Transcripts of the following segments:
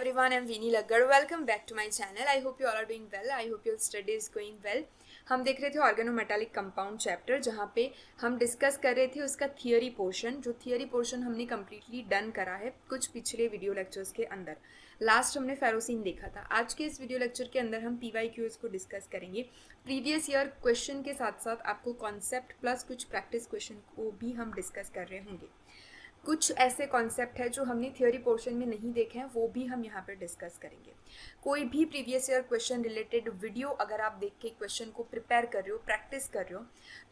everyone, I'm Veeni Laggar. Welcome back to my channel. I hope you all are doing well. I hope your study is going well. हम देख रहे थे organometallic compound chapter, जहाँ पे हम discuss कर रहे थे उसका थियरी पोर्शन। जो थियरी पोर्शन हमने कम्प्लीटली डन करा है कुछ पिछले वीडियो लेक्चर्स के अंदर। लास्ट हमने फेरोसिन देखा था। आज के इस वीडियो लेक्चर के अंदर हम PYQs को डिस्कस करेंगे। प्रीवियस ईयर क्वेश्चन के साथ साथ आपको कॉन्सेप्ट प्लस कुछ प्रैक्टिस क्वेश्चन को भी हम डिस्कस कर रहे होंगे। कुछ ऐसे कॉन्सेप्ट है जो हमने थियोरी पोर्शन में नहीं देखे हैं, वो भी हम यहाँ पर डिस्कस करेंगे। कोई भी previous year question related video अगर आप देख के क्वेश्चन को प्रिपेयर कर रहे हो, प्रैक्टिस कर रहे हो,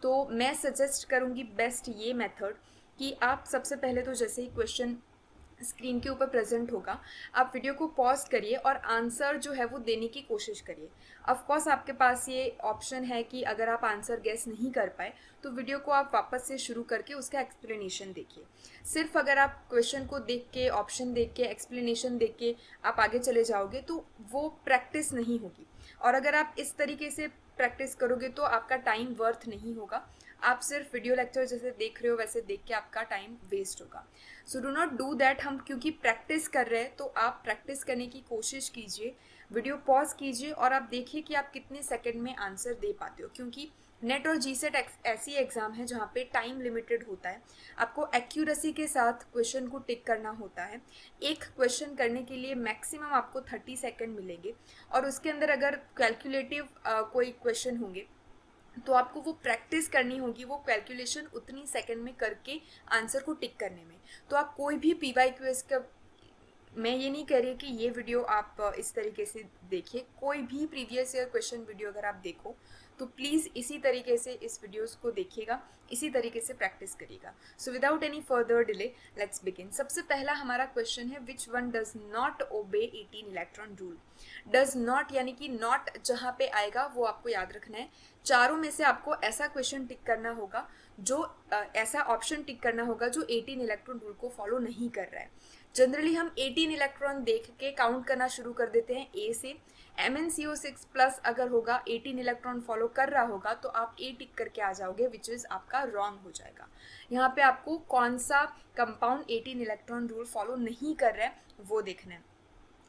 तो मैं सजेस्ट करूँगी बेस्ट ये मेथड कि आप सबसे पहले तो जैसे ही क्वेश्चन स्क्रीन के ऊपर प्रेजेंट होगा, आप वीडियो को पॉज करिए और आंसर जो है वो देने की कोशिश करिए। ऑफ कोर्स आपके पास ये ऑप्शन है कि अगर आप आंसर गेस नहीं कर पाए तो वीडियो को आप वापस से शुरू करके उसका एक्सप्लेनेशन देखिए। सिर्फ अगर आप क्वेश्चन को देख के, ऑप्शन देख के, एक्सप्लेनेशन देख के आप आगे चले जाओगे तो वो प्रैक्टिस नहीं होगी। और अगर आप इस तरीके से प्रैक्टिस करोगे तो आपका टाइम वर्थ नहीं होगा। आप सिर्फ वीडियो लेक्चर जैसे देख रहे हो वैसे देख के आपका टाइम वेस्ट होगा। So do not do that. हम क्योंकि प्रैक्टिस कर रहे हैं तो आप प्रैक्टिस करने की कोशिश कीजिए, वीडियो पॉज कीजिए और आप देखिए कि आप कितने सेकंड में आंसर दे पाते हो। क्योंकि नेट और जीसेट ऐसी एग्ज़ाम है जहाँ पे टाइम लिमिटेड होता है। आपको एक्यूरेसी के साथ क्वेश्चन को टिक करना होता है। एक क्वेश्चन करने के लिए मैक्सिमम आपको 30 सेकंड मिलेंगे और उसके अंदर अगर कैलकुलेटिव कोई क्वेश्चन होंगे तो आपको वो प्रैक्टिस करनी होगी, वो कैलकुलेशन उतनी सेकंड में करके आंसर को टिक करने में। तो आप कोई भी PYQs का, मैं ये नहीं कह रही कि ये वीडियो आप इस तरीके से देखिए। कोई भी प्रीवियस ईयर क्वेश्चन वीडियो अगर आप देखो तो प्लीज़ इसी तरीके से इस वीडियोस को देखिएगा, इसी तरीके से प्रैक्टिस करिएगा। So without any further delay let's begin. सबसे पहला हमारा क्वेश्चन है, which one does not obey 18 electron rule. Does not यानी कि नॉट जहाँ पे आएगा वो आपको याद रखना है। चारों में से आपको ऐसा क्वेश्चन टिक करना होगा जो ऐसा ऑप्शन टिक करना होगा जो 18 इलेक्ट्रॉन रूल को फॉलो नहीं कर रहा है। जनरली हम 18 इलेक्ट्रॉन देख के काउंट करना शुरू कर देते हैं ए से। MnCO6 प्लस अगर होगा 18 इलेक्ट्रॉन फॉलो कर रहा होगा तो आप ए टिक करके आ जाओगे, विच इज़ आपका रॉन्ग हो जाएगा। यहाँ पे आपको कौन सा कंपाउंड 18 इलेक्ट्रॉन रूल फॉलो नहीं कर रहा है वो देखना है।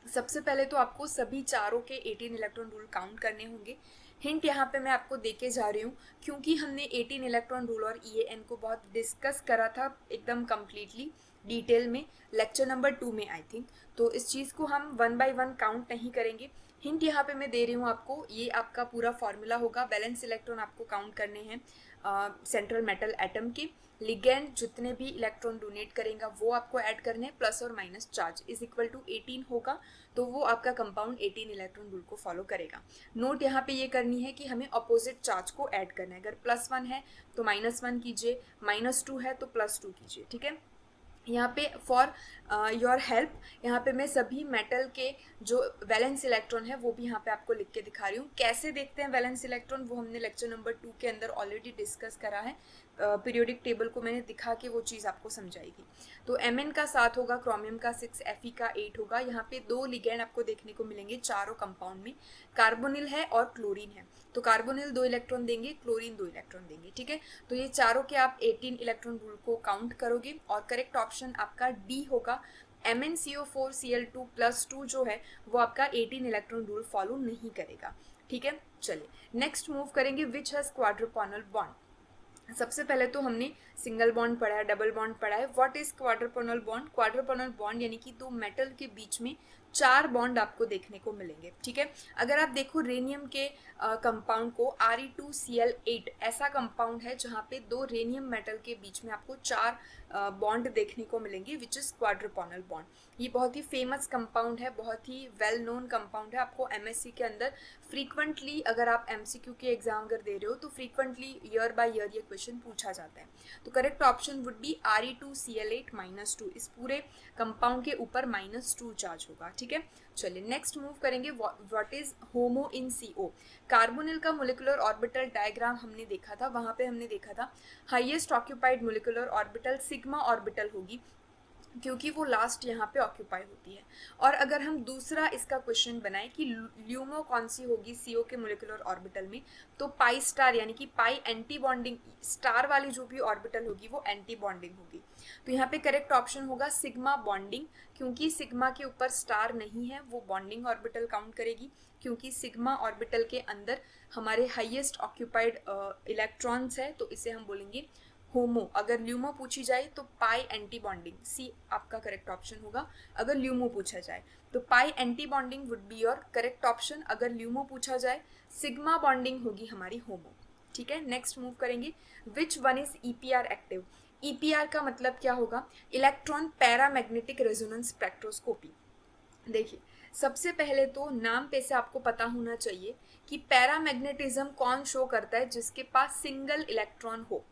सबसे पहले तो आपको सभी चारों के 18 इलेक्ट्रॉन रूल काउंट करने होंगे। हिंट यहाँ पे मैं आपको देके जा रही हूँ क्योंकि हमने 18 इलेक्ट्रॉन रूल और EAN को बहुत डिस्कस करा था एकदम कम्प्लीटली डिटेल में लेक्चर नंबर 2 में आई थिंक। तो इस चीज़ को हम 1 बाय 1 काउंट नहीं करेंगे। हिंट यहाँ पे मैं दे रही हूँ आपको, ये आपका पूरा फॉर्मूला होगा। वैलेंस इलेक्ट्रॉन आपको काउंट करने हैं सेंट्रल मेटल एटम के। लिगेंड जितने भी इलेक्ट्रॉन डोनेट करेगा वो आपको ऐड करने हैं। प्लस और minus charge is equal to 18 होगा तो वो आपका कंपाउंड 18 इलेक्ट्रॉन रूल को फॉलो करेगा। नोट यहाँ पे ये करनी है कि हमें अपोजिट चार्ज को ऐड करना है। अगर +1 है तो -1 कीजिए, -2 है तो +2 कीजिए, ठीक है। यहाँ पे फॉर योर हेल्प यहाँ पे मैं सभी मेटल के जो वैलेंस इलेक्ट्रॉन है वो भी यहाँ पे आपको लिख के दिखा रही हूँ। कैसे देखते हैं वैलेंस इलेक्ट्रॉन वो हमने लेक्चर नंबर 2 के अंदर ऑलरेडी डिस्कस करा है। पीरियोडिक टेबल को मैंने दिखा के वो चीज़ आपको समझाई थी। तो Mn का 7 होगा, क्रोमियम का 6, Fe का 8 होगा। यहाँ पे 2 लिगेंड आपको देखने को मिलेंगे चारों कंपाउंड में। कार्बोनिल है और क्लोरीन है, तो कार्बोनिल 2 इलेक्ट्रॉन देंगे, क्लोरीन 2 इलेक्ट्रॉन देंगे, ठीक है। तो ये चारों के आप 18 इलेक्ट्रॉन रूल को काउंट करोगे और करेक्ट ऑप्शन आपका डी होगा। MnCO4Cl2 +2 जो है वो आपका 18 इलेक्ट्रॉन रूल फॉलो नहीं करेगा, ठीक है। चलिए नेक्स्ट मूव करेंगे, विच हैज क्वाड्रुपॉनल बॉन्ड। सबसे पहले तो हमने सिंगल बॉन्ड पढ़ा है, डबल बॉन्ड पढ़ा है। What is quadruple bond. Quadruple bond यानी कि दो मेटल के बीच में 4 बॉन्ड आपको देखने को मिलेंगे, ठीक है। अगर आप देखो रेनियम के कंपाउंड को Re2Cl8 ऐसा कंपाउंड है जहाँ पे 2 रेनियम मेटल के बीच में आपको 4 बॉन्ड देखने को मिलेंगे, विच इज़ क्वाड्रुपॉनल बॉन्ड। ये बहुत ही फेमस कंपाउंड है, बहुत ही वेल नोन कंपाउंड है। आपको MSc के अंदर फ्रीक्वेंटली, अगर आप MCQ के एग्जाम अगर दे रहे हो तो फ्रीक्वेंटली ईयर बाय ईयर ये क्वेश्चन पूछा जाता है। तो correct option would be Re2Cl8 -2। इस पूरे कंपाउंड के ऊपर -2 चार्ज होगा, ठीक है। चलिए नेक्स्ट मूव करेंगे, what is homo in CO। Carbonyl का मोलिकुलर ऑर्बिटल डायग्राम हमने देखा था, वहाँ पे हमने देखा था highest occupied molecular orbital sigma orbital होगी। क्योंकि वो लास्ट यहाँ पे ऑक्यूपाई होती है। और अगर हम दूसरा इसका क्वेश्चन बनाएं कि ल्यूमो कौन सी होगी CO के मोलिकुलर ऑर्बिटल में, तो पाई स्टार यानी कि पाई एंटी बॉन्डिंग, स्टार वाली जो भी ऑर्बिटल होगी वो एंटी बॉन्डिंग होगी। तो यहाँ पे करेक्ट ऑप्शन होगा सिग्मा बॉन्डिंग, क्योंकि सिग्मा के ऊपर स्टार नहीं है, वो बॉन्डिंग ऑर्बिटल काउंट करेगी, क्योंकि सिग्मा ऑर्बिटल के अंदर हमारे हाईएस्ट ऑक्यूपाइड इलेक्ट्रॉन्स है, तो इसे हम बोलेंगे होमो। अगर ल्यूमो पूछी जाए तो पाई एंटी बॉन्डिंग, सी आपका करेक्ट ऑप्शन होगा अगर ल्यूमो पूछा जाए। तो pi anti bonding would be your correct option. अगर ल्यूमो पूछा जाए, सिग्मा बॉन्डिंग होगी हमारी होमो। ठीक है, नेक्स्ट मूव करेंगे। Which one is EPR active? EPR का मतलब क्या होगा? Electron paramagnetic resonance spectroscopy. देखिए, सबसे पहले तो नाम पे से आपको पता होना चाहिए कि पैरामैग्नेटिज्म कौन शो करता है, जिसके पास सिंगल इलेक्ट्रॉन हो।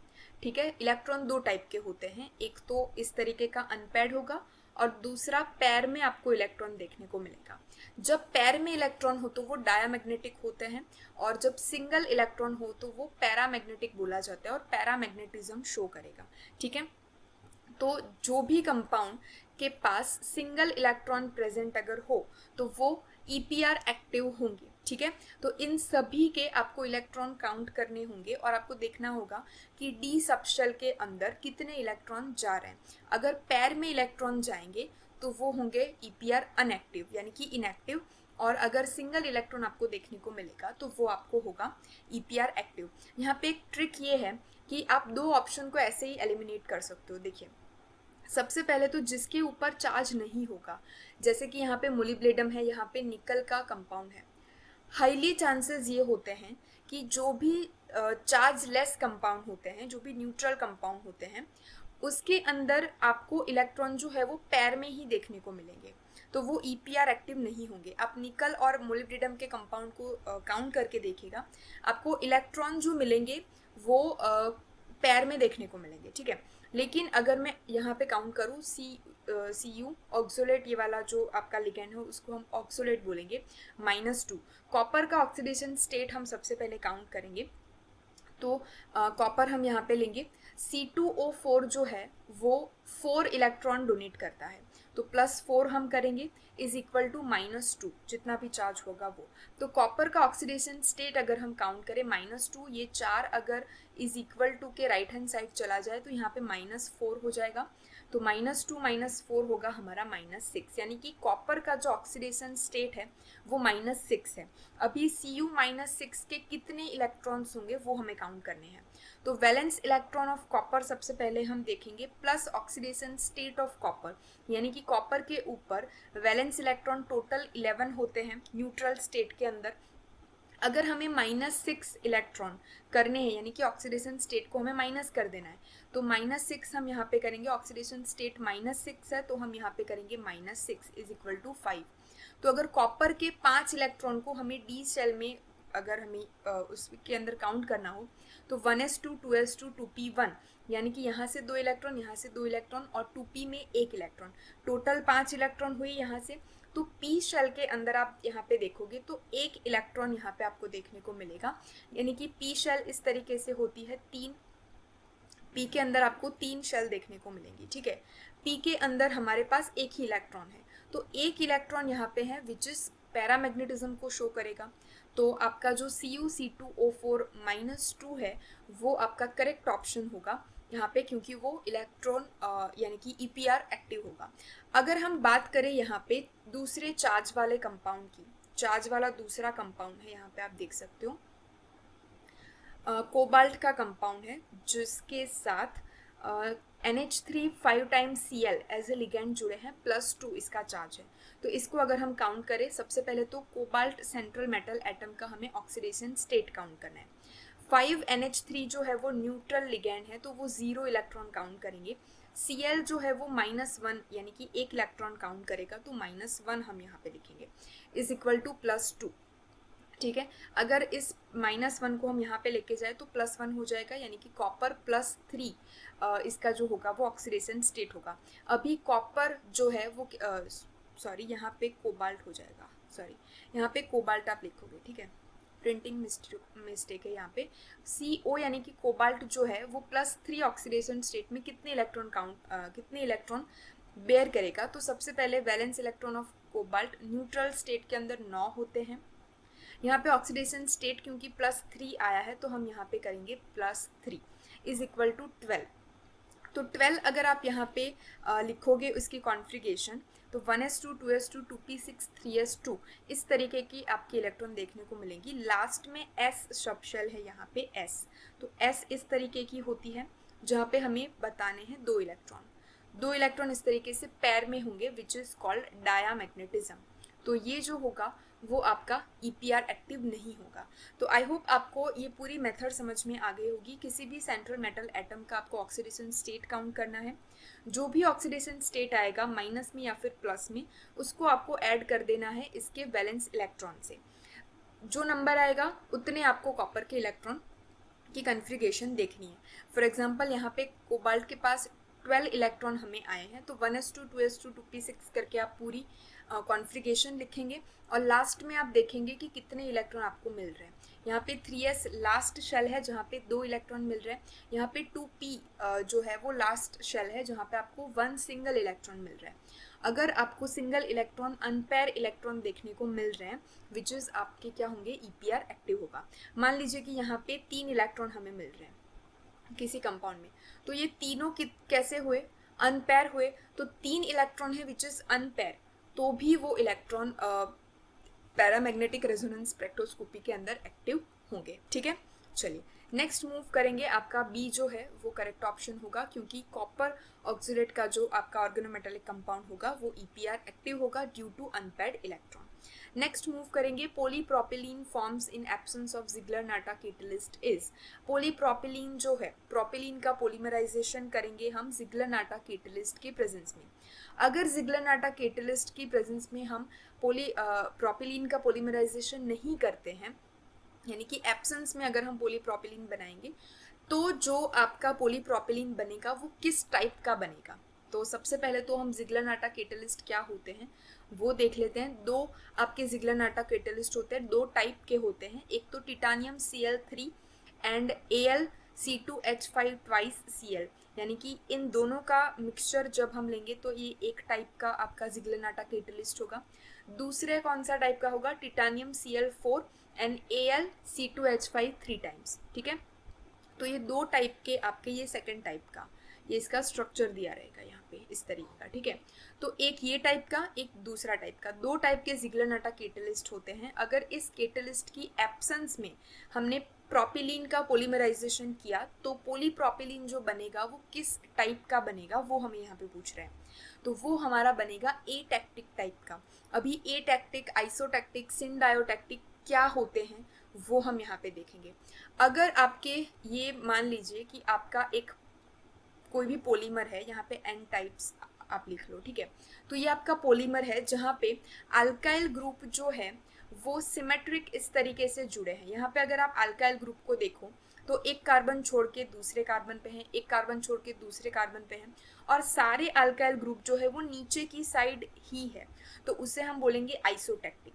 ठीक है, इलेक्ट्रॉन दो टाइप के होते हैं, एक तो इस तरीके का अनपेयर्ड होगा और दूसरा पैर में आपको इलेक्ट्रॉन देखने को मिलेगा। जब पैर में इलेक्ट्रॉन हो तो वो डायामैग्नेटिक होते हैं, और जब सिंगल इलेक्ट्रॉन हो तो वो पैरामैग्नेटिक बोला जाता है और पैरामैग्नेटिज्म शो करेगा। ठीक है, तो जो भी कंपाउंड के पास सिंगल इलेक्ट्रॉन प्रेजेंट अगर हो तो वो EPR एक्टिव होंगे। ठीक है, तो इन सभी के आपको इलेक्ट्रॉन काउंट करने होंगे और आपको देखना होगा कि D सबशेल के अंदर कितने इलेक्ट्रॉन जा रहे हैं। अगर पैर में इलेक्ट्रॉन जाएंगे तो वो होंगे EPR अनएक्टिव यानी कि इनएक्टिव, और अगर सिंगल इलेक्ट्रॉन आपको देखने को मिलेगा तो वो आपको होगा EPR एक्टिव। यहाँ पे एक ट्रिक ये है कि आप दो ऑप्शन को ऐसे ही एलिमिनेट कर सकते हो। देखिए, सबसे पहले तो जिसके ऊपर चार्ज नहीं होगा, जैसे कि यहाँ पे मोलिब्डेनम है, यहाँ पे निकल का कंपाउंड है, हाईली चांसेस ये होते हैं कि जो भी चार्ज लेस कंपाउंड होते हैं, जो भी न्यूट्रल कंपाउंड होते हैं, उसके अंदर आपको इलेक्ट्रॉन जो है वो पैर में ही देखने को मिलेंगे, तो वो EPR एक्टिव नहीं होंगे। आप निकल और मोलिब्डेनम के कंपाउंड को काउंट करके देखिएगा, आपको इलेक्ट्रॉन जो मिलेंगे वो पैर में देखने को मिलेंगे। ठीक है, लेकिन अगर मैं यहाँ पे काउंट करूँ CU ऑक्सोलेट, ये वाला जो आपका लिगेंड है उसको हम ऑक्सोलेट बोलेंगे, -2। कॉपर का ऑक्सीडेशन स्टेट हम सबसे पहले काउंट करेंगे, तो कॉपर हम यहाँ पे लेंगे। C2O4 जो है वो 4 इलेक्ट्रॉन डोनेट करता है, तो +4 हम करेंगे इज इक्वल टू -2, जितना भी चार्ज होगा वो। तो कॉपर का ऑक्सीडेशन स्टेट अगर हम काउंट करें -2, ये 4 अगर इज इक्वल टू के राइट हैंड साइड चला जाए तो यहाँ पे -4 हो जाएगा, तो -2 -4 होगा हमारा -6, यानी कि कॉपर का जो ऑक्सीडेशन स्टेट है वो -6 है। अभी Cu -6 के कितने इलेक्ट्रॉन्स होंगे वो हमें काउंट करने हैं। तो वैलेंस इलेक्ट्रॉन ऑफ कॉपर सबसे पहले हम देखेंगे plus oxidation state of copper, यानी कि कॉपर के ऊपर वैलेंस इलेक्ट्रॉन टोटल 11 होते हैं न्यूट्रल स्टेट के अंदर। अगर हमें -6 इलेक्ट्रॉन करने हैं, यानी कि ऑक्सीडेशन स्टेट को हमें माइनस कर देना है, तो -6 हम यहाँ पे करेंगे। ऑक्सीडेशन स्टेट -6 है तो हम यहाँ पे करेंगे -6 इज इक्वल टू 5। तो अगर कॉपर के 5 इलेक्ट्रॉन को हमें D शेल में अगर हमें उसके अंदर काउंट करना हो तो 1s2 2s2 2p1, यानी कि यहाँ से 2 इलेक्ट्रॉन, यहाँ से 2 इलेक्ट्रॉन और 2p में 1 इलेक्ट्रॉन, टोटल 5 इलेक्ट्रॉन हुए यहाँ से। तो P शेल के अंदर आप यहाँ पे देखोगे तो 1 इलेक्ट्रॉन यहाँ पे आपको देखने को मिलेगा, यानी कि P शेल इस तरीके से होती है 3। P के अंदर आपको 3 शेल देखने को मिलेंगी। ठीक है, P के अंदर हमारे पास 1 ही इलेक्ट्रॉन है, तो 1 इलेक्ट्रॉन यहाँ पे है विच इज पैरामैग्नेटिज्म को शो करेगा। तो आपका जो Cu C2O4 -2 है वो आपका करेक्ट ऑप्शन होगा यहाँ पे, क्योंकि वो इलेक्ट्रॉन यानी कि EPR एक्टिव होगा। अगर हम बात करें यहाँ पे दूसरे चार्ज वाले कंपाउंड की, चार्ज वाला दूसरा कंपाउंड है, यहाँ पे आप देख सकते हो कोबाल्ट का कंपाउंड है, जिसके साथ NH3 5 times Cl as a ligand जुड़े हैं, +2 इसका चार्ज है। तो इसको अगर हम काउंट करें, सबसे पहले तो कोबाल्ट सेंट्रल मेटल एटम का हमें ऑक्सीडेशन स्टेट काउंट करना है। 5 NH3 जो है वो न्यूट्रल लिगेंड है, तो वो 0 इलेक्ट्रॉन काउंट करेंगे। Cl जो है वो -1 यानी कि 1 इलेक्ट्रॉन काउंट करेगा, तो -1 हम यहाँ पे लिखेंगे इज इक्वल टू +2। ठीक है, अगर इस -1 को हम यहाँ पे लेके जाए तो +1 हो जाएगा, यानी कि कॉपर +3 इसका जो होगा वो ऑक्सीडेशन स्टेट होगा। अभी कॉपर जो है वो सॉरी यहाँ पे कोबाल्ट हो जाएगा, सॉरी यहाँ पे कोबाल्ट आप लिखोगे। ठीक है, प्रिंटिंग मिस्टेक है यहाँ पे। CO यानी कि कोबाल्ट जो है वो +3 ऑक्सीडेशन स्टेट में कितने इलेक्ट्रॉन बेयर करेगा। तो सबसे पहले valence electron of cobalt neutral state के अंदर 9 होते हैं। यहाँ पे ऑक्सीडेशन स्टेट क्योंकि +3 आया है तो हम यहाँ पे करेंगे +3 इज इक्वल टू 12। तो 12 अगर आप यहाँ पे लिखोगे उसकी कॉन्फ़िगरेशन तो 1s2 2s2 2p6 3s2 इस तरीके की आपकी इलेक्ट्रॉन देखने को मिलेंगी। लास्ट में s सब शेल है यहाँ पे s, तो s इस तरीके की होती है जहाँ पे हमें बताने हैं 2 इलेक्ट्रॉन इस तरीके से पैर में होंगे विच इज कॉल्ड डायामैग्नेटिज्म। तो ये जो होगा वो आपका EPR एक्टिव नहीं होगा। तो आई होप आपको ये पूरी मेथड समझ में आ गई होगी। किसी भी सेंट्रल मेटल एटम का आपको ऑक्सीडेशन स्टेट काउंट करना है, जो भी ऑक्सीडेशन स्टेट आएगा माइनस में या फिर प्लस में, उसको आपको ऐड कर देना है इसके वैलेंस इलेक्ट्रॉन से। जो नंबर आएगा उतने आपको कॉपर के इलेक्ट्रॉन की कॉन्फ़िगरेशन देखनी है। फॉर एग्जांपल यहाँ पे कोबाल्ट के पास 12 इलेक्ट्रॉन हमें आए हैं, तो 1s2 2s2 2p6 करके आप पूरी कॉन्फ़िगरेशन लिखेंगे और लास्ट में आप देखेंगे कि कितने इलेक्ट्रॉन आपको मिल रहे हैं। यहाँ पे 3s लास्ट शेल है जहाँ पे 2 इलेक्ट्रॉन मिल रहे हैं। यहाँ पे 2p जो है वो लास्ट शेल है जहाँ पे आपको 1 सिंगल इलेक्ट्रॉन मिल रहा है। अगर आपको सिंगल इलेक्ट्रॉन अनपेयर इलेक्ट्रॉन देखने को मिल रहे हैं विच इज़ आपके क्या होंगे EPR एक्टिव होगा। मान लीजिए कि यहाँ पे 3 इलेक्ट्रॉन हमें मिल रहे हैं किसी कंपाउंड में, तो ये तीनों कैसे हुए, अनपेयर हुए। तो 3 इलेक्ट्रॉन है विच इज़ अनपेयर, तो भी वो इलेक्ट्रॉन पैरामैग्नेटिक रेजोनेंस स्पेक्ट्रोस्कोपी के अंदर एक्टिव होंगे। ठीक है, चलिए नेक्स्ट मूव करेंगे। आपका बी जो है वो करेक्ट ऑप्शन होगा क्योंकि कॉपर ऑक्सीडेट का जो आपका ऑर्गेनोमेटेलिक कंपाउंड होगा वो EPR एक्टिव होगा due to unpaired electron. Next move करेंगे। Polypropylene forms in absence of Ziegler Natta catalyst is. Polypropylene जो है, प्रोपिलीन का पॉलीमराइजेशन करेंगे हम जिग्लर-नाटा कैटलिस्ट के प्रेजेंस में। अगर जिग्लर-नाटा कैटलिस्ट की प्रेजेंस में हम प्रोपिलीन का पॉलीमराइजेशन नहीं करते हैं, यानी कि एब्सेंस में अगर हम पॉलीप्रोपिलीन बनाएंगे, तो जो आपका पॉलीप्रोपिलीन बनेगा वो किस टाइप का बनेगा। तो सबसे पहले तो हम जिग्लर-नाटा कैटलिस्ट क्या होते हैं वो देख लेते हैं। 2 आपके जिग्लर-नाटा कैटलिस्ट होते हैं, 2 टाइप के होते हैं। एक तो titanium Cl3 and AlC2H5 twice Cl, यानी कि इन दोनों का मिक्सचर जब हम लेंगे तो ये एक टाइप का आपका जिग्लर-नाटा कैटलिस्ट होगा। दूसरे कौन सा टाइप का होगा, titanium Cl4 and AlC2H5 3 times. ठीक है, तो ये 2 टाइप के आपके, ये सेकंड टाइप का, ये इसका स्ट्रक्चर दिया रहेगा यहाँ पे इस तरीके का। ठीक है, तो एक ये टाइप का, एक दूसरा टाइप का, 2 टाइप के जिग्लर-नाटा कैटलिस्ट होते हैं। अगर इस कैटलिस्ट की एब्सेंस में हमने प्रोपिलीन का पॉलीमराइजेशन किया तो पॉलीप्रोपिलीन जो बनेगा वो किस टाइप का बनेगा वो हमें यहाँ पे पूछ रहे हैं। तो वो हमारा बनेगा एटैक्टिक टाइप का। अभी एटैक्टिक, आइसोटैक्टिक, सिनडायोटैक्टिक क्या होते हैं वो हम यहाँ पे देखेंगे। अगर आपके ये मान लीजिए कि आपका एक कोई भी पॉलीमर है, यहाँ पे N टाइप्स आप लिख लो। ठीक है, तो ये आपका पॉलीमर है जहाँ पे अल्काइल ग्रुप जो है वो सिमेट्रिक इस तरीके से जुड़े हैं। यहाँ पे अगर आप अल्काइल ग्रुप को देखो तो एक कार्बन छोड़ के दूसरे कार्बन पे हैं, एक कार्बन छोड़ के दूसरे कार्बन पे हैं, और सारे अल्काइल ग्रुप जो है वो नीचे की साइड ही है, तो उसे हम बोलेंगे आइसोटैक्टिक।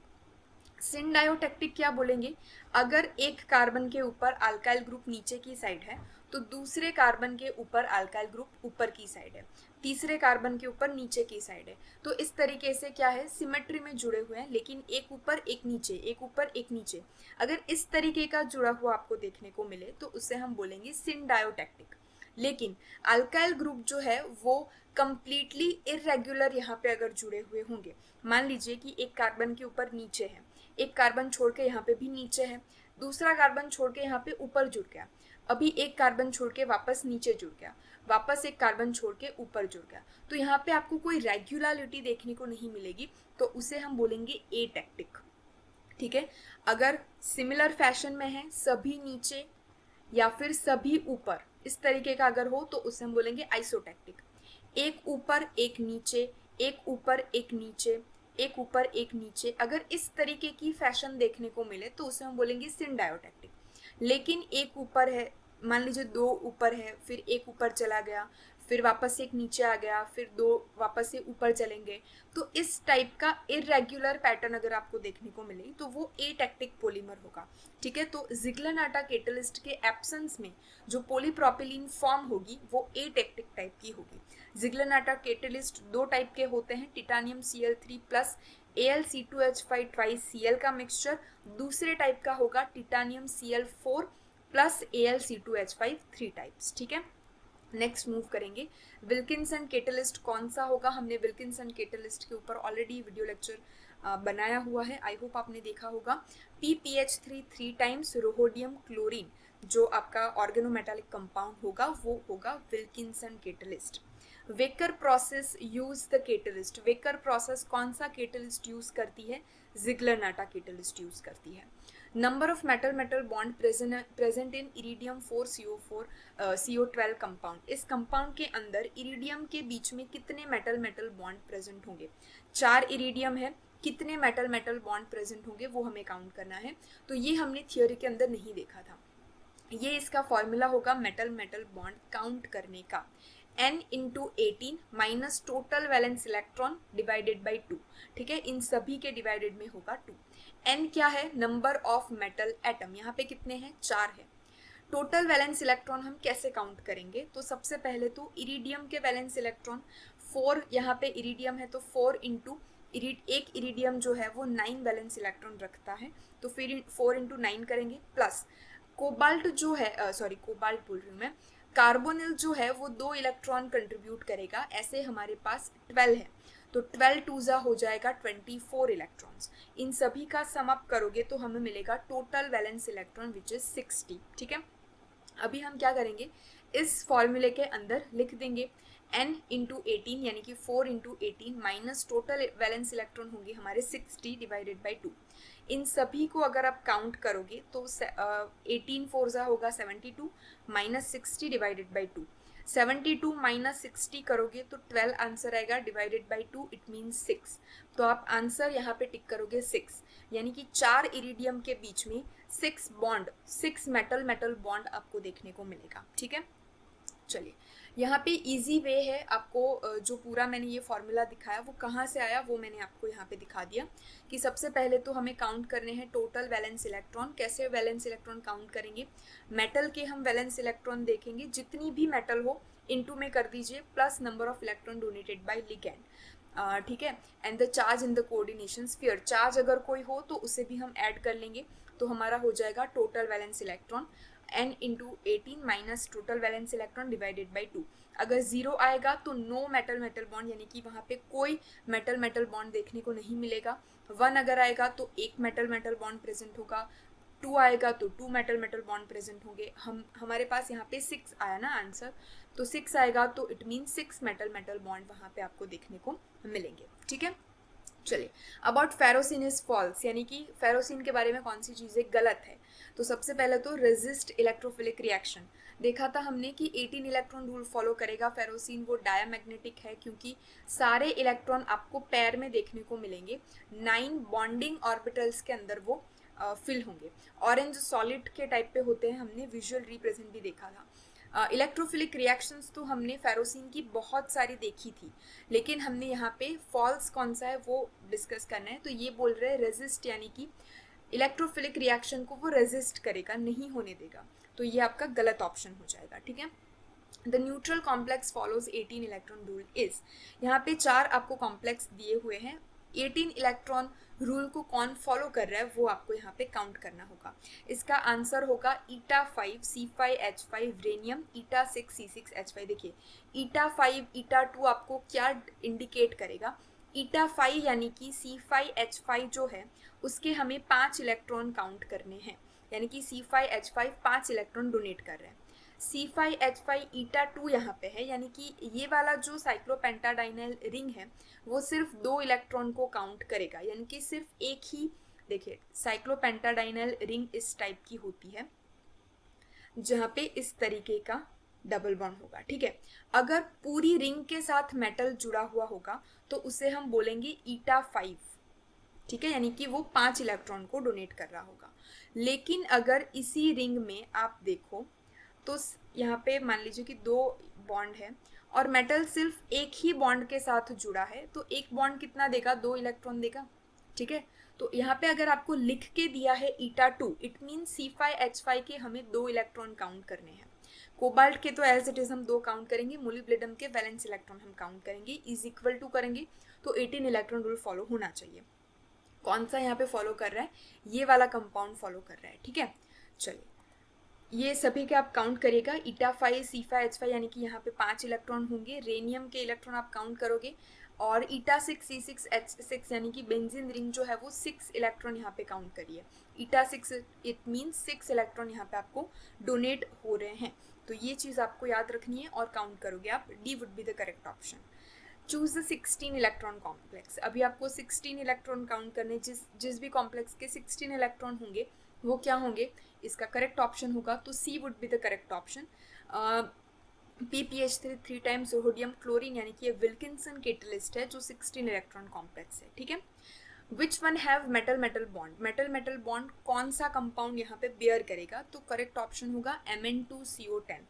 सिनडायोटैक्टिक क्या बोलेंगे, अगर एक कार्बन के ऊपर अल्काइल ग्रुप नीचे की साइड है तो दूसरे कार्बन के ऊपर अल्काइल ग्रुप ऊपर की साइड है, तीसरे कार्बन के ऊपर नीचे की साइड है। तो इस तरीके से क्या है, सिमेट्री में जुड़े हुए हैं, लेकिन एक ऊपर एक नीचे, एक ऊपर एक नीचे। अगर इस तरीके का जुड़ा हुआ आपको देखने को मिले तो उसे हम बोलेंगे सिनडायोटैक्टिक। लेकिन अल्काइल ग्रुप जो है वो कंप्लीटली इरेगुलर यहाँ पे अगर जुड़े हुए होंगे, मान लीजिए कि एक कार्बन के ऊपर नीचे है, एक कार्बन छोड़ के यहाँ पे भी नीचे है, दूसरा कार्बन छोड़ के यहाँ पे ऊपर जुड़ गया, अभी एक कार्बन छोड़ के वापस नीचे जुड़ गया, वापस एक कार्बन छोड़ के ऊपर जुड़ गया, तो यहाँ पे आपको कोई रेगुलरिटी देखने को नहीं मिलेगी, तो उसे हम बोलेंगे एटैक्टिक। ठीक है, अगर सिमिलर फैशन में है, सभी नीचे या फिर सभी ऊपर, इस तरीके का अगर हो तो उसे हम बोलेंगे आइसोटैक्टिक। एक ऊपर एक नीचे, एक ऊपर एक नीचे, एक ऊपर एक नीचे, अगर इस तरीके की फैशन देखने को मिले तो उसे हम बोलेंगे सिनडायोटैक्टिक। लेकिन एक ऊपर है, मान लीजिए 2 ऊपर है, फिर एक ऊपर चला गया, फिर वापस से एक नीचे आ गया, फिर 2 वापस से ऊपर चलेंगे। तो इस टाइप का इरेगुलर पैटर्न अगर आपको देखने को मिले तो वो एटेक्टिक पॉलीमर होगा। ठीक है, तो जिग्लर-नाटा कैटलिस्ट के एब्सेंस में जो पॉलीप्रोपिलीन फॉर्म होगी वो एटेक्टिक टाइप की होगी। जिग्लर-नाटा कैटलिस्ट 2 टाइप के होते हैं, titanium Cl3 plus Al(C2H5) twice Cl का मिक्सचर। दूसरे टाइप का होगा titanium Cl4 plus Al(C2H5) 3 types. ठीक है, नेक्स्ट मूव करेंगे। विल्किंसन कैटलिस्ट कौन सा होगा? हमने विल्किंसन कैटलिस्ट के ऊपर ऑलरेडी वीडियो लेक्चर बनाया हुआ है, आई होप आपने देखा होगा। PPH3 3 टाइम्स रोहोडियम क्लोरीन जो आपका ऑर्गेनोमेटालिक कंपाउंड होगा वो होगा Wilkinson catalyst. Waker process use the catalyst. Waker process कौन सा कैटलिस्ट यूज करती है? जिग्लर-नाटा कैटलिस्ट यूज करती है। Number of metal metal bond present in iridium 4CO4 CO12 compound. इस कंपाउंड के अंदर इरिडियम के बीच में कितने मेटल मेटल बॉन्ड प्रेजेंट होंगे? 4 इरिडियम है, कितने मेटल मेटल बॉन्ड प्रेजेंट होंगे वो हमें काउंट करना है। तो ये हमने थियोरी के अंदर नहीं देखा था। ये इसका फॉर्मूला होगा मेटल मेटल बॉन्ड काउंट करने का, n into 18 minus total valence electron divided by 2। ठीक है, इन सभी के डिवाइडेड में होगा 2। n क्या है? नंबर ऑफ मेटल एटम, यहाँ पे कितने हैं? 4 है। टोटल वैलेंस इलेक्ट्रॉन हम कैसे काउंट करेंगे? तो सबसे पहले तो इरिडियम के वैलेंस इलेक्ट्रॉन 4, यहाँ पे इरिडियम है तो 4 इंटू एक इरिडियम जो है वो 9 वैलेंस इलेक्ट्रॉन रखता है, तो फिर 4 इंटू 9 करेंगे। प्लस कोबाल्ट जो है, सॉरी कोबाल्ट बोल रही हूँ मैं, कार्बोनिल जो है वो 2 इलेक्ट्रॉन कंट्रीब्यूट करेगा। ऐसे हमारे पास 12 है, तो 12 टूजा हो जाएगा 24 इलेक्ट्रॉन्स। इन सभी का सम अप करोगे तो हमें मिलेगा total valence electron which is 60। ठीक है, अभी हम क्या करेंगे, इस फॉर्मूले के अंदर लिख देंगे n इंटू 18 यानी कि 4 into 18 minus total valence electron होंगे हमारे 60 डिवाइडेड बाई 2। इन सभी को अगर आप काउंट करोगे तो 18 फोर्जा होगा 72 माइनस 60 डिवाइडेड बाई 2। 72 माइनस 60 करोगे तो 12 आंसर आएगा, डिवाइडेड बाई 2 इट मीन्स 6। तो आप आंसर यहाँ पे टिक करोगे 6, यानी कि 4 इरिडियम के बीच में 6 बॉन्ड, 6 मेटल मेटल बॉन्ड आपको देखने को मिलेगा। ठीक है, चलिए यहाँ पे इजी वे है आपको, जो पूरा मैंने ये फॉर्मूला दिखाया वो कहाँ से आया वो मैंने आपको यहाँ पे दिखा दिया कि सबसे पहले तो हमें काउंट करने हैं टोटल वैलेंस इलेक्ट्रॉन। कैसे वैलेंस इलेक्ट्रॉन काउंट करेंगे? मेटल के हम वैलेंस इलेक्ट्रॉन देखेंगे, जितनी भी मेटल हो इनटू में कर दीजिए plus number of electron donated bye ligand. ठीक है, and the charge in the coordination sphere. Charge अगर कोई हो तो उसे भी हम ऐड कर लेंगे, तो हमारा हो जाएगा total valence electron n into 18 minus total valence electron divided by 2। अगर 0 आएगा तो नो मेटल मेटल बॉन्ड, यानी कि वहाँ पे कोई मेटल मेटल बॉन्ड देखने को नहीं मिलेगा। 1 अगर आएगा तो एक मेटल मेटल बॉन्ड प्रेजेंट होगा, 2 आएगा तो 2 मेटल मेटल बॉन्ड प्रेजेंट होंगे। हमारे पास यहाँ पे 6 आया ना आंसर, तो 6 आएगा तो it mean 6 metal metal bond वहाँ पे आपको देखने को मिलेंगे। ठीक है, चलिए अबाउट फेरोसिन इज फॉल्स, यानी कि फेरोसिन के बारे में कौन सी चीज़ें गलत है। तो सबसे पहले तो रेजिस्ट इलेक्ट्रोफिलिक रिएक्शन देखा था हमने कि 18 इलेक्ट्रॉन रूल फॉलो करेगा फेरोसिन। वो डायमैग्नेटिक है क्योंकि सारे इलेक्ट्रॉन आपको पैर में देखने को मिलेंगे, 9 बॉन्डिंग ऑर्बिटल्स के अंदर वो फिल होंगे। ऑरेंज सॉलिड के टाइप पे होते हैं, हमने विजुअल रिप्रेजेंट भी देखा था। इलेक्ट्रोफिलिक रिएक्शंस तो हमने फेरोसिन की बहुत सारी देखी थी, लेकिन हमने यहाँ पे फॉल्स कौन सा है वो डिस्कस करना है। तो ये बोल रहे हैं रेजिस्ट, यानी कि इलेक्ट्रोफिलिक रिएक्शन को वो रेजिस्ट करेगा, नहीं होने देगा, तो ये आपका गलत ऑप्शन हो जाएगा। ठीक है, the neutral complex follows 18 electron rule is, यहाँ पे 4 आपको कॉम्प्लेक्स दिए हुए हैं, 18 इलेक्ट्रॉन रूल को कौन फॉलो कर रहा है वो आपको यहाँ पे काउंट करना होगा। इसका आंसर होगा ईटा 5 C5H5 रेनियम, ईटा 6 C6H5। देखिए ईटा 5 ईटा 2 आपको क्या इंडिकेट करेगा? ईटा 5 यानी कि C5H5 जो है उसके हमें 5 इलेक्ट्रॉन काउंट करने हैं, यानी कि C5H5 5 इलेक्ट्रॉन डोनेट कर रहे हैं। C5H5 ईटा 2 यहाँ पे है, यानी कि ये वाला जो साइक्लोपेंटाडाइनल रिंग है वो सिर्फ 2 इलेक्ट्रॉन को काउंट करेगा, यानी कि सिर्फ एक ही, देखिए साइक्लोपेंटाडाइनल रिंग इस टाइप की होती है जहाँ पे इस तरीके का डबल बॉन्ड होगा। ठीक है, अगर पूरी रिंग के साथ मेटल जुड़ा हुआ होगा तो उसे हम बोलेंगे ईटा 5। ठीक है, यानी कि वो 5 इलेक्ट्रॉन को डोनेट कर रहा होगा। लेकिन अगर इसी रिंग में आप देखो तो यहाँ पे मान लीजिए कि 2 बॉन्ड है और मेटल सिर्फ एक ही बॉन्ड के साथ जुड़ा है, तो एक बॉन्ड कितना देगा, 2 इलेक्ट्रॉन देगा, ठीक है। तो यहाँ पे अगर आपको लिख के दिया है eta2, इट मीन C5H5 के हमें 2 इलेक्ट्रॉन काउंट करने हैं। कोबाल्ट के तो एज इट इज हम 2 काउंट करेंगे, मोलिब्डेनम के वैलेंस इलेक्ट्रॉन हम काउंट करेंगे, इज इक्वल टू करेंगे, तो 18 इलेक्ट्रॉन रूल फॉलो होना चाहिए। कौन सा यहाँ पे फॉलो कर रहा है, ये वाला कंपाउंड फॉलो कर रहा है, ठीक है। चलिए ये सभी के आप काउंट करिएगा, eta5 C5H5 यानी कि यहाँ पे 5 इलेक्ट्रॉन होंगे, रेनियम के इलेक्ट्रॉन आप काउंट करोगे, और eta6 C6H6 यानी कि बेंजीन रिंग जो है वो 6 इलेक्ट्रॉन यहाँ पे काउंट करिए। eta6 इट मीन्स 6 इलेक्ट्रॉन यहाँ पे आपको डोनेट हो रहे हैं, तो ये चीज़ आपको याद रखनी है और काउंट करोगे आप, D would be the correct option. Choose the 16 electron complex, अभी आपको 16 इलेक्ट्रॉन काउंट करने, जिस भी कॉम्प्लेक्स के 16 इलेक्ट्रॉन होंगे वो क्या होंगे, इसका करेक्ट ऑप्शन होगा, तो C would be the correct option. PPH3 3 times sodium chlorine यानी कि ये विल्किंसन कैटलिस्ट है जो 16 इलेक्ट्रॉन कॉम्प्लेक्स है, ठीक है। Which one have metal metal bond, metal metal bond कौन सा कंपाउंड यहाँ पे बेयर करेगा, तो करेक्ट ऑप्शन होगा Mn2CO10,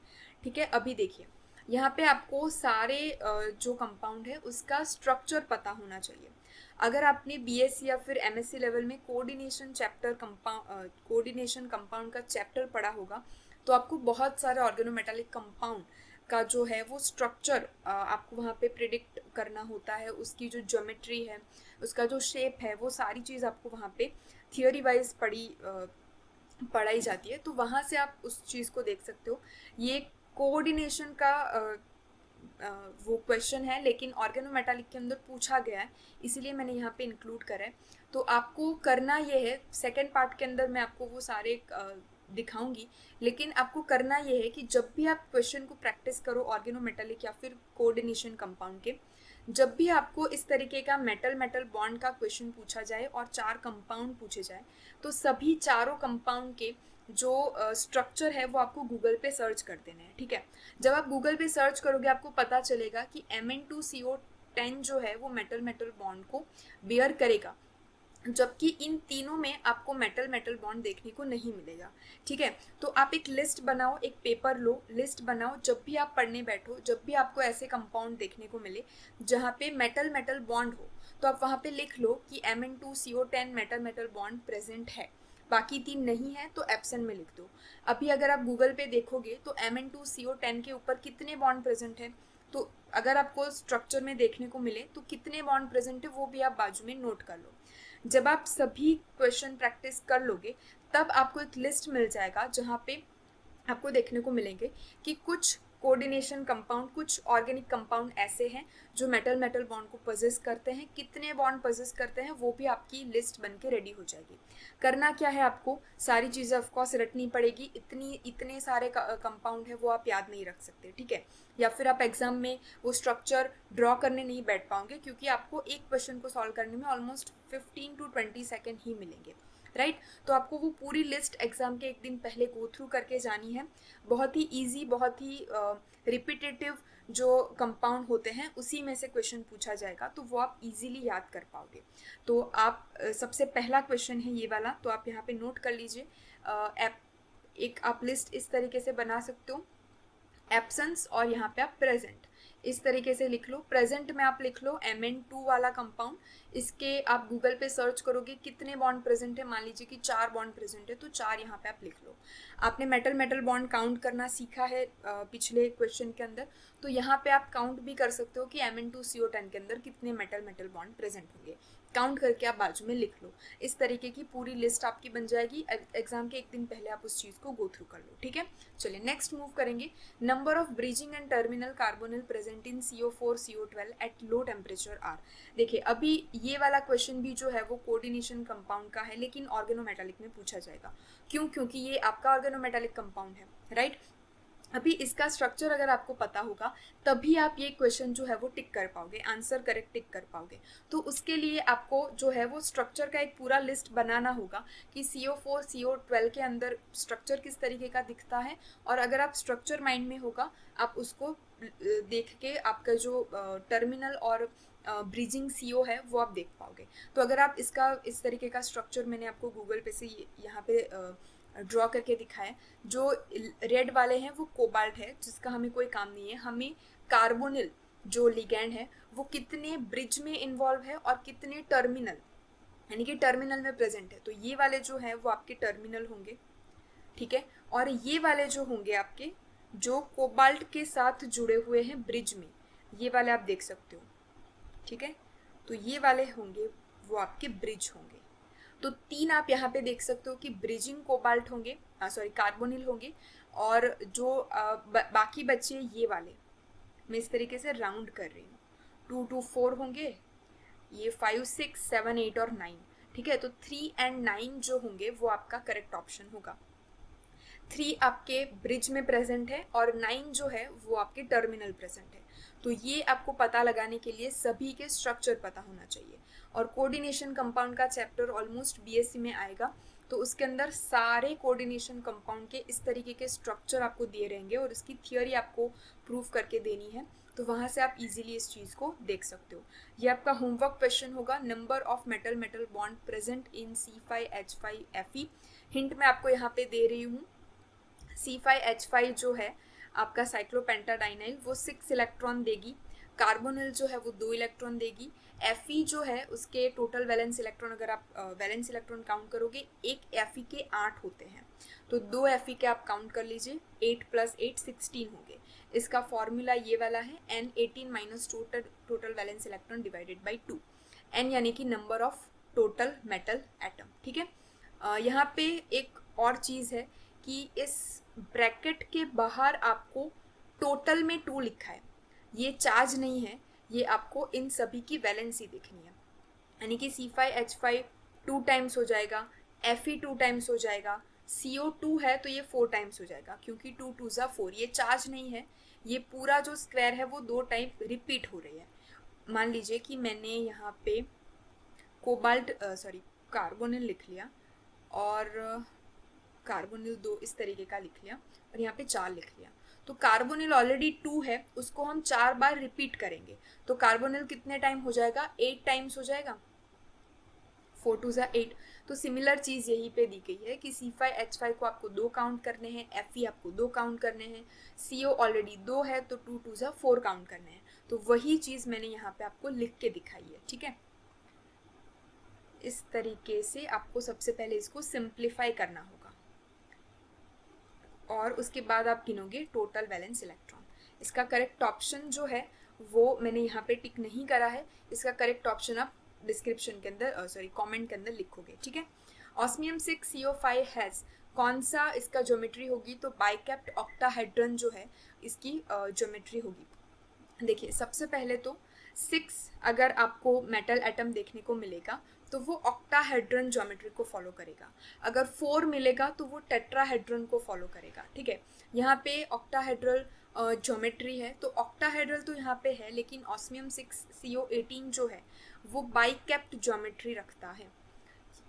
ठीक है। अभी देखिए यहाँ पे आपको सारे जो कंपाउंड है उसका स्ट्रक्चर पता होना चाहिए। अगर आपने BSc या फिर MSc लेवल में कोऑर्डिनेशन कंपाउंड का चैप्टर पढ़ा होगा, तो आपको बहुत सारे ऑर्गेनोमेटालिक कंपाउंड का जो है वो स्ट्रक्चर आपको वहाँ पे प्रिडिक्ट करना होता है, उसकी जो ज्योमेट्री है, उसका जो शेप है, वो सारी चीज़ आपको वहाँ पे थियोरी वाइज पढ़ाई जाती है, तो वहाँ से आप उस चीज़ को देख सकते हो। ये कोऑर्डिनेशन का वो क्वेश्चन है, लेकिन ऑर्गेनोमेटालिक के अंदर पूछा गया है, इसीलिए मैंने यहाँ पे इंक्लूड करा है। तो आपको करना ये है, सेकेंड पार्ट के अंदर मैं आपको वो सारे दिखाऊंगी, लेकिन आपको करना ये है कि जब भी आप क्वेश्चन को प्रैक्टिस करो ऑर्गेनोमेटालिक या फिर कोऑर्डिनेशन कंपाउंड के, जब भी आपको इस तरीके का मेटल मेटल बॉन्ड का क्वेश्चन पूछा जाए और 4 कंपाउंड पूछे जाए, तो सभी चारों कंपाउंड के जो स्ट्रक्चर है वो आपको गूगल पे सर्च कर देना है, ठीक है। जब आप गूगल पे सर्च करोगे आपको पता चलेगा कि Mn2CO10 जो है वो मेटल मेटल बॉन्ड को बेयर करेगा, जबकि इन तीनों में आपको मेटल मेटल बॉन्ड देखने को नहीं मिलेगा, ठीक है। तो आप एक लिस्ट बनाओ, एक पेपर लो, लिस्ट बनाओ, जब भी आप पढ़ने बैठो, जब भी आपको ऐसे कंपाउंड देखने को मिले जहाँ पे मेटल मेटल बॉन्ड हो, तो आप वहाँ पे लिख लो कि Mn2CO10 metal metal bond present है, बाकी 3 नहीं है तो एब्सेंट में लिख दो। अभी अगर आप गूगल पे देखोगे तो Mn2CO10 के ऊपर कितने बॉन्ड प्रेजेंट है, तो अगर आपको स्ट्रक्चर में देखने को मिले तो कितने बॉन्ड प्रेजेंट है वो भी आप बाजू में नोट कर लो। जब आप सभी क्वेश्चन प्रैक्टिस कर लोगे तब आपको एक लिस्ट मिल जाएगा जहाँ पे आपको देखने को मिलेंगे कि कुछ कोऑर्डिनेशन कंपाउंड, कुछ ऑर्गेनिक कंपाउंड ऐसे हैं जो मेटल मेटल बॉन्ड को पजेस करते हैं, कितने बॉन्ड पजेस करते हैं वो भी आपकी लिस्ट बन के रेडी हो जाएगी। करना क्या है, आपको सारी चीज़ें ऑफकोर्स रटनी पड़ेगी, इतने सारे कंपाउंड है वो आप याद नहीं रख सकते, ठीक है। या फिर आप एग्जाम में वो स्ट्रक्चर ड्रॉ करने नहीं बैठ पाओगे, क्योंकि आपको एक क्वेश्चन को सॉल्व करने में ऑलमोस्ट 15 to 20 सेकेंड ही मिलेंगे, राइट। तो आपको वो पूरी लिस्ट एग्जाम के एक दिन पहले गो थ्रू करके जानी है। बहुत ही इजी, बहुत ही रिपीटेटिव जो कंपाउंड होते हैं उसी में से क्वेश्चन पूछा जाएगा, तो वो आप इजीली याद कर पाओगे। तो आप सबसे पहला क्वेश्चन है ये वाला, तो आप यहाँ पे नोट कर लीजिए। एक आप लिस्ट इस तरीके से बना सकते हो, एब्सेंस और यहाँ पे आप प्रेजेंट इस तरीके से लिख लो। प्रेजेंट में आप लिख लो Mn2 वाला कंपाउंड, इसके आप गूगल पे सर्च करोगे कितने बॉन्ड प्रेजेंट है, मान लीजिए कि 4 बॉन्ड प्रेजेंट है तो 4 यहाँ पे आप लिख लो। आपने मेटल मेटल बॉन्ड काउंट करना सीखा है पिछले क्वेश्चन के अंदर, तो यहाँ पे आप काउंट भी कर सकते हो कि Mn2CO10 के अंदर कितने मेटल मेटल बॉन्ड प्रेजेंट होंगे, काउंट करके आप बाजू में लिख लो। इस तरीके की पूरी लिस्ट आपकी बन जाएगी, एग्जाम के एक दिन पहले आप उस चीज़ को गो थ्रू कर लो, ठीक है। चलिए नेक्स्ट मूव करेंगे। Number of bridging and terminal carbonyl present in CO4 CO12 at low temperature are. देखिए अभी ये वाला क्वेश्चन भी जो है वो कोऑर्डिनेशन कंपाउंड का है, लेकिन ऑर्गेनोमेटालिक में पूछा जाएगा। क्यों? क्योंकि ये आपका ऑर्गेनोमेटालिक कंपाउंड है, राइट। अभी इसका स्ट्रक्चर अगर आपको पता होगा तभी आप ये क्वेश्चन जो है वो टिक कर पाओगे, आंसर करेक्ट टिक कर पाओगे। तो उसके लिए आपको जो है वो स्ट्रक्चर का एक पूरा लिस्ट बनाना होगा कि CO4 CO12 के अंदर स्ट्रक्चर किस तरीके का दिखता है, और अगर आप स्ट्रक्चर माइंड में होगा आप उसको देख के आपका जो टर्मिनल और ब्रीजिंग CO है वो आप देख पाओगे। तो अगर आप इसका इस तरीके का स्ट्रक्चर मैंने आपको गूगल पे से यहाँ पे ड्रॉ करके दिखाएं, जो रेड वाले हैं वो कोबाल्ट है जिसका हमें कोई काम नहीं है, हमें कार्बोनिल जो लिगैंड है वो कितने ब्रिज में इन्वॉल्व है और कितने टर्मिनल, यानी कि टर्मिनल में प्रेजेंट है। तो ये वाले जो है वो आपके टर्मिनल होंगे, ठीक है। और ये वाले जो होंगे आपके जो कोबाल्ट के साथ जुड़े हुए हैं ब्रिज में, ये वाले आप देख सकते हो, ठीक है। तो ये वाले होंगे वो आपके ब्रिज होंगे। तो 3 आप यहाँ पे देख सकते हो कि ब्रिजिंग कोबाल्ट होंगे, सॉरी कार्बोनिल होंगे, और जो बाकी बचे ये वाले मैं इस तरीके से राउंड कर रही हूँ, 2 2 4 होंगे, ये 5 6 7 8 और 9, ठीक है। तो 3 and 9 जो होंगे वो आपका करेक्ट ऑप्शन होगा। 3 आपके ब्रिज में प्रेजेंट है और 9 जो है वो आपके टर्मिनल प्रेजेंट है। तो ये आपको पता लगाने के लिए सभी के स्ट्रक्चर पता होना चाहिए। और कोऑर्डिनेशन कंपाउंड का चैप्टर ऑलमोस्ट बीएससी में आएगा, तो उसके अंदर सारे कोऑर्डिनेशन कंपाउंड के इस तरीके के स्ट्रक्चर आपको दिए रहेंगे और इसकी थियोरी आपको प्रूव करके देनी है। तो वहाँ से आप इजीली इस चीज़ को देख सकते हो। ये आपका होमवर्क क्वेश्चन होगा, number of metal metal bond present in C5H5Fe। Hint मैं आपको यहाँ पे दे रही हूँ, C5H5 जो है आपका साइक्लोपेंटाडाइनाइल वो 6 इलेक्ट्रॉन देगी, कार्बोनिल जो है वो 2 इलेक्ट्रॉन देगी, Fe जो है उसके टोटल वैलेंस इलेक्ट्रॉन अगर आप वैलेंस इलेक्ट्रॉन काउंट करोगे एक Fe के 8 होते हैं, तो 2 Fe के आप काउंट कर लीजिए, 8 + 8 16 होंगे। इसका फॉर्मूला ये वाला है N18 - total valence electron divided by 2, N यानी कि number of total metal atom, ठीक है। यहाँ पे एक और चीज़ है कि इस ब्रैकेट के बाहर आपको टोटल में 2 लिखा है, ये चार्ज नहीं है, ये आपको इन सभी की वैलेंसी देखनी है, यानी कि C5H5 2 टाइम्स हो जाएगा, Fe 2 टाइम्स हो जाएगा, CO2 है तो ये 4 टाइम्स हो जाएगा, क्योंकि 2 2 ज़ा 4, ये चार्ज नहीं है, ये पूरा जो स्क्वायर है वो 2 टाइम रिपीट हो रही है। मान लीजिए कि मैंने यहाँ पे कार्बोनिल लिख लिया और कार्बोनिल 2 इस तरीके का लिख लिया और यहाँ पे 4 लिख लिया, तो कार्बोनिल ऑलरेडी 2 है, उसको हम 4 बार रिपीट करेंगे, तो कार्बोनिल कितने टाइम हो जाएगा, 8 टाइम्स हो जाएगा, 4 2 ज़ा 8। तो सिमिलर चीज़ यहीं पे दी गई है कि C5H5 को आपको 2 काउंट करने हैं, Fe आपको 2 काउंट करने हैं, CO ऑलरेडी 2 है तो 2 2 ज़ा 4 काउंट करने हैं। तो वही चीज़ मैंने यहाँ पे आपको लिख के दिखाई है, ठीक है। इस तरीके से आपको सबसे पहले इसको सिंप्लीफाई करना होगा और उसके बाद आप गिनोगे टोटल वैलेंस इलेक्ट्रॉन। इसका करेक्ट ऑप्शन जो है वो मैंने यहाँ पे टिक नहीं करा है, इसका करेक्ट ऑप्शन आप डिस्क्रिप्शन के अंदर कमेंट के अंदर लिखोगे, ठीक है। ऑस्मियम 6 CO5 हैज़, कौन सा इसका ज्योमेट्री होगी, तो बाइकैप्ट ऑक्टाहेड्रन जो है इसकी ज्योमेट्री होगी। देखिए सबसे पहले तो 6 अगर आपको मेटल एटम देखने को मिलेगा तो वो ऑक्टाहेड्रन ज्योमेट्री को फॉलो करेगा, अगर 4 मिलेगा तो वो टेट्राहेड्रन को फॉलो करेगा, ठीक है। यहाँ पे ऑक्टाहेड्रल ज्योमेट्री है, तो ऑक्टाहेड्रल तो यहाँ पे है, लेकिन ऑस्मियम 6 CO18 जो है वो बाइकैप्ट ज्योमेट्री रखता है।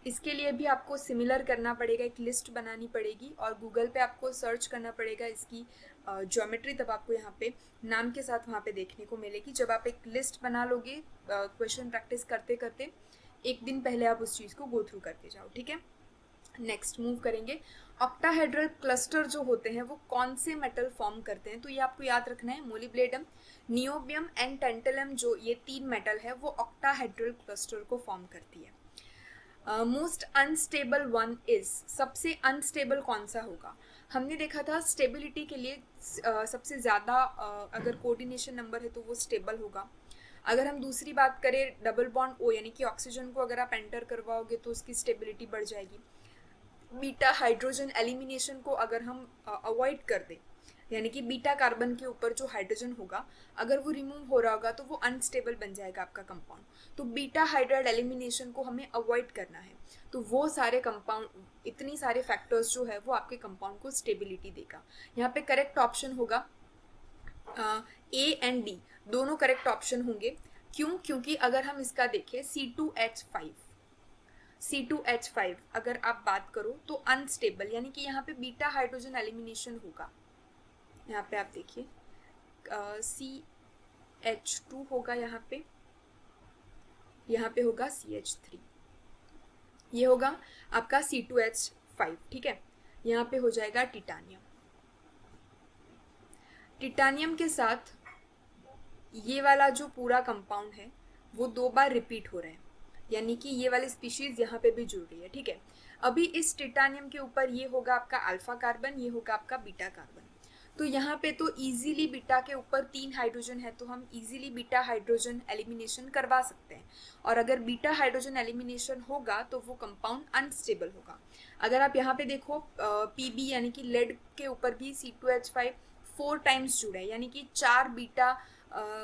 इसके लिए भी आपको सिमिलर करना पड़ेगा, एक लिस्ट बनानी पड़ेगी और गूगल पे आपको सर्च करना पड़ेगा इसकी ज्योमेट्री, तब आपको यहाँ पे नाम के साथ वहाँ पे देखने को मिलेगी। जब आप एक लिस्ट बना लोगे क्वेश्चन प्रैक्टिस करते करते, एक दिन पहले आप उस चीज़ को गो थ्रू करके जाओ, ठीक है। नेक्स्ट मूव करेंगे, ऑक्टाहेड्रल क्लस्टर जो होते हैं वो कौन से मेटल फॉर्म करते हैं, तो ये आपको याद रखना है, मोलिब्लेडम, नियोबियम एंड टेंटलम, जो ये 3 मेटल है वो ऑक्टाहेड्रल क्लस्टर को फॉर्म करती है। मोस्ट अनस्टेबल वन इज, सबसे अनस्टेबल कौन सा होगा, हमने देखा था स्टेबिलिटी के लिए सबसे ज़्यादा अगर कोऑर्डिनेशन नंबर है तो वो स्टेबल होगा। अगर हम दूसरी बात करें डबल बॉन्ड O यानी कि ऑक्सीजन को अगर आप एंटर करवाओगे तो उसकी स्टेबिलिटी बढ़ जाएगी। बीटा हाइड्रोजन एलिमिनेशन को अगर हम अवॉइड कर दें, यानी कि बीटा कार्बन के ऊपर जो हाइड्रोजन होगा अगर वो रिमूव हो रहा होगा तो वो अनस्टेबल बन जाएगा आपका कंपाउंड, तो बीटा हाइड्राइड एलिमिनेशन को हमें अवॉइड करना है। तो वो सारे कंपाउंड, इतनी सारे फैक्टर्स जो है वो आपके कंपाउंड को स्टेबिलिटी देगा। यहाँ पे करेक्ट ऑप्शन होगा A एंड D, दोनों करेक्ट ऑप्शन होंगे। क्यों, क्योंकि अगर हम इसका देखें C2H5 अगर आप बात करो तो अनस्टेबल, यानी कि यहाँ पे बीटा हाइड्रोजन एलिमिनेशन होगा। यहाँ पे आप देखिए CH2 होगा, यहाँ पे होगा CH3, ये होगा आपका C2H5, ठीक है। यहाँ पे हो जाएगा टिटानियम के साथ ये वाला जो पूरा कंपाउंड है वो 2 बार रिपीट हो रहे हैं, यानी कि ये वाली स्पीशीज यहाँ पे भी जुड़ रही है, ठीक है। अभी इस टिटानियम के ऊपर ये होगा आपका अल्फा कार्बन, ये होगा आपका बीटा कार्बन। तो यहाँ पे तो इजीली बीटा के ऊपर 3 हाइड्रोजन है, तो हम इजीली बीटा हाइड्रोजन एलिमिनेशन करवा सकते हैं। और अगर बीटा हाइड्रोजन एलिमिनेशन होगा तो वो कंपाउंड अनस्टेबल होगा। अगर आप यहाँ पे देखो पीबी यानी कि लेड के ऊपर भी C2H5 4 टाइम्स जुड़ा है, यानी कि 4 बीटा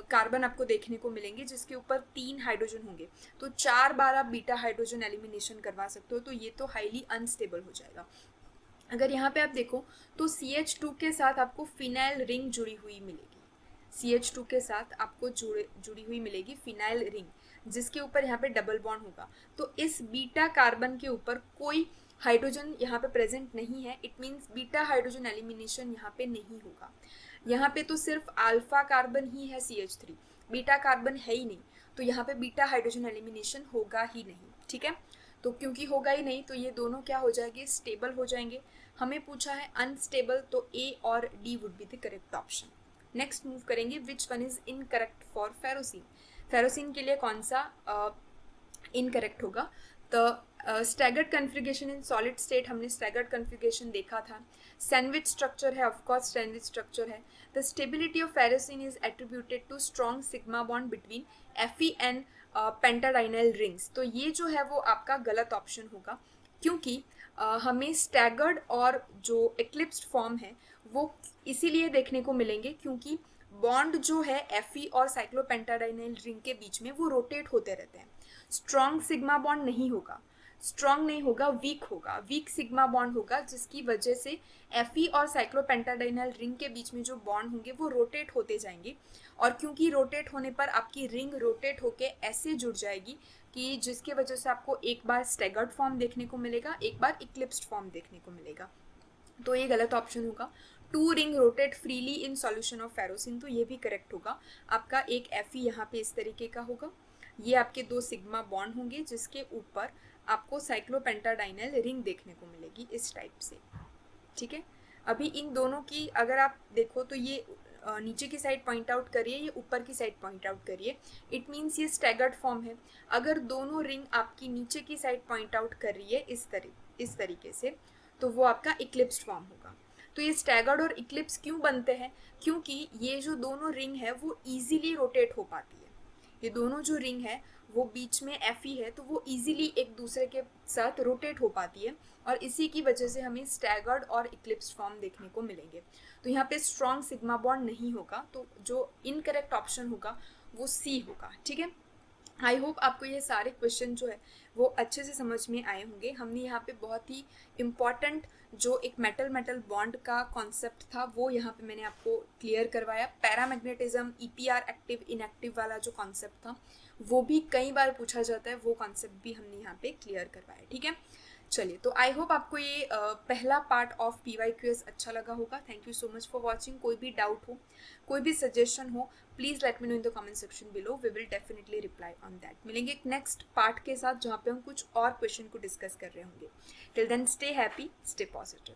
कार्बन आपको देखने को मिलेंगे जिसके ऊपर 3 हाइड्रोजन होंगे। तो 4 बार आप बीटा हाइड्रोजन एलिमिनेशन करवा सकते हो, तो ये तो हाईली अनस्टेबल हो जाएगा। अगर यहाँ पे आप देखो तो CH2 के साथ आपको फिनाइल रिंग जुड़ी हुई मिलेगी, CH2 के साथ आपको जुड़ी हुई मिलेगी फिनाइल रिंग, जिसके ऊपर यहाँ पे डबल बॉन्ड होगा। तो इस बीटा कार्बन के ऊपर कोई हाइड्रोजन यहाँ पे प्रेजेंट नहीं है, it means beta hydrogen elimination यहाँ पे नहीं होगा। यहाँ पे तो सिर्फ अल्फा कार्बन ही है CH3, बीटा कार्बन है ही नहीं, तो यहाँ पे बीटा हाइड्रोजन एलिमिनेशन होगा ही नहीं, ठीक है। तो क्योंकि होगा ही नहीं तो ये दोनों क्या हो जाएंगे, स्टेबल हो जाएंगे। हमें पूछा है अनस्टेबल, तो ए और D would be the correct option. Next move करेंगे, which one is incorrect for ferrocene. Ferrocene के लिए कौन सा इनकरेक्ट होगा। तो staggered configuration in solid state, हमने स्टैगर्ड कन्फिगरेशन देखा था। सैंडविच स्ट्रक्चर है, ऑफकोर्स सैंडविच स्ट्रक्चर है। The stability of ferrocene is attributed to strong sigma bond between Fe and pentadienyl rings. तो ये जो है वो आपका गलत ऑप्शन होगा, क्योंकि हमें स्टैगर्ड और जो एक्लिप्स्ड फॉर्म है वो इसीलिए देखने को मिलेंगे क्योंकि बॉन्ड जो है Fe और साइक्लोपेंटाडाइनल रिंग के बीच में वो रोटेट होते रहते हैं। स्ट्रॉन्ग सिग्मा बॉन्ड नहीं होगा, स्ट्रॉन्ग नहीं होगा, वीक होगा, वीक सिग्मा बॉन्ड होगा, जिसकी वजह से Fe और साइक्लोपेंटाडाइनल रिंग के बीच में जो बॉन्ड होंगे वो रोटेट होते जाएंगे। और क्योंकि रोटेट होने पर आपकी रिंग रोटेट होके ऐसे जुड़ जाएगी कि जिसकी वजह से आपको एक बार स्टैगर्ड फॉर्म देखने को मिलेगा, एक बार इक्लिप्स्ड फॉर्म देखने को मिलेगा। तो ये गलत ऑप्शन होगा। 2 ring rotate freely in solution of ferrocene, तो ये भी करेक्ट होगा। आपका एक Fe यहाँ पे इस तरीके का होगा, ये आपके 2 सिग्मा बॉन्ड होंगे जिसके ऊपर आपको साइक्लोपेंटाडाइनल रिंग देखने को मिलेगी इस टाइप से, ठीक है। अभी इन दोनों की अगर आप देखो तो ये नीचे की साइड पॉइंट आउट करिए, ये ऊपर की साइड पॉइंट आउट करिए, इट मीन्स ये स्टैगर्ड फॉर्म है। अगर दोनों रिंग आपकी नीचे की साइड पॉइंट आउट कर रही है इस तरीके से, तो वो आपका इक्लिप्स्ड फॉर्म होगा। तो ये स्टैगर्ड और इक्लिप्स क्यों बनते हैं, क्योंकि ये जो दोनों रिंग है वो ईजिली रोटेट हो पाती है। ये दोनों जो रिंग है वो बीच में Fe है, तो वो इजीली एक दूसरे के साथ रोटेट हो पाती है, और इसी की वजह से हमें स्टैगर्ड और इक्लिप्स्ड फॉर्म देखने को मिलेंगे। तो यहाँ पे स्ट्रॉन्ग सिग्मा बॉन्ड नहीं होगा, तो जो इनकरेक्ट ऑप्शन होगा वो C होगा, ठीक है। आई होप आपको ये सारे क्वेश्चन जो है वो अच्छे से समझ में आए होंगे। हमने यहाँ पे बहुत ही इम्पॉर्टेंट जो एक मेटल बॉन्ड का कॉन्सेप्ट था वो यहाँ पे मैंने आपको क्लियर करवाया। पैरामैग्नेटिज्म, EPR एक्टिव इनएक्टिव वाला जो कॉन्सेप्ट था वो भी कई बार पूछा जाता है, वो कॉन्सेप्ट भी हमने यहाँ पे क्लियर करवाया, ठीक है। चलिए, तो आई होप आपको ये पहला पार्ट ऑफ PYQS अच्छा लगा होगा। Thank you so much for watching. कोई भी डाउट हो, कोई भी सजेशन हो, please let me know in the comment section below, we will definitely reply on that. मिलेंगे एक नेक्स्ट पार्ट के साथ जहाँ पे हम कुछ और क्वेश्चन को डिस्कस कर रहे होंगे। Till then stay happy, stay positive.